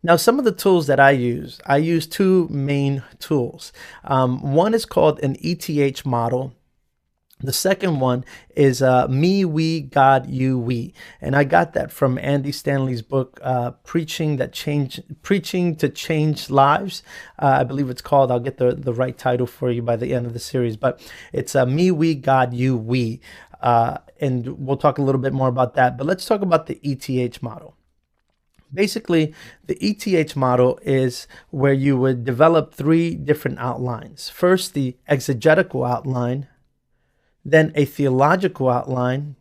Now, some of the tools that I use two main tools. One is called an ETH model. The second one is Me, We, God, You, We. And I got that from Andy Stanley's book, Preaching to Change Lives. I believe it's called. I'll get the right title for you by the end of the series. But it's Me, We, God, You, We. And we'll talk a little bit more about that. But let's talk about the ETH model. Basically, the ETH model is where you would develop three different outlines. First, the exegetical outline, then a theological outline,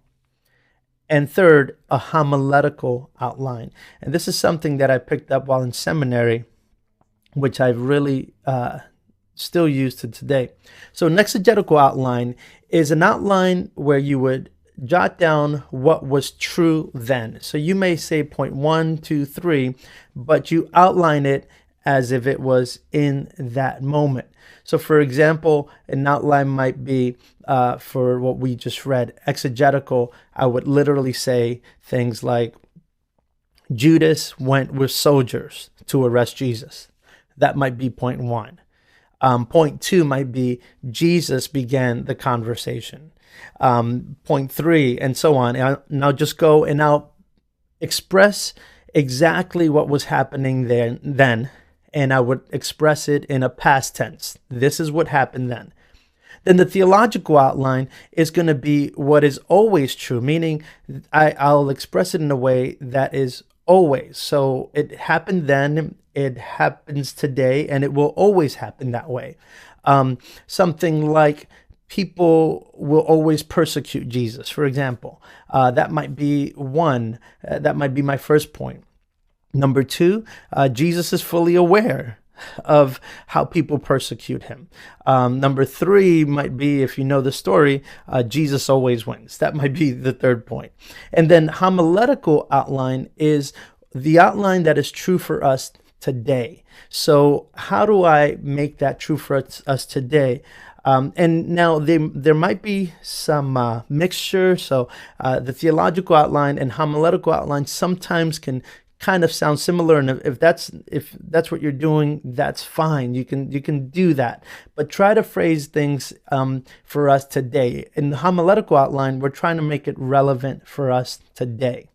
and third, a homiletical outline. And this is something that I picked up while in seminary, which I've really still used to today. So an exegetical outline is an outline where you would jot down what was true then. So you may say point 1, 2, 3, but you outline it as if it was in that moment. So for example, an outline might be for what we just read, exegetical. I would literally say things like Judas went with soldiers to arrest Jesus. That might be point 1. Point 2 might be Jesus began the conversation. Point 3 and so on. And I'll just go and I'll express exactly what was happening then, and I would express it in a past tense. This is what happened then. Then the theological outline is going to be what is always true, meaning I'll express it in a way that is always. So it happened then, it happens today, and it will always happen that way. Something like people will always persecute Jesus, for example. That might be one. That might be my first point. Number 2, Jesus is fully aware of how people persecute him. Number 3 might be, if you know the story, Jesus always wins. That might be the third point. And then homiletical outline is the outline that is true for us today. So how do I make that true for us today? And now there might be some mixture. So the theological outline and homiletical outline sometimes can kind of sound similar, and if that's what you're doing, that's fine. You can do that, but try to phrase things for us today. In the homiletical outline, we're trying to make it relevant for us today.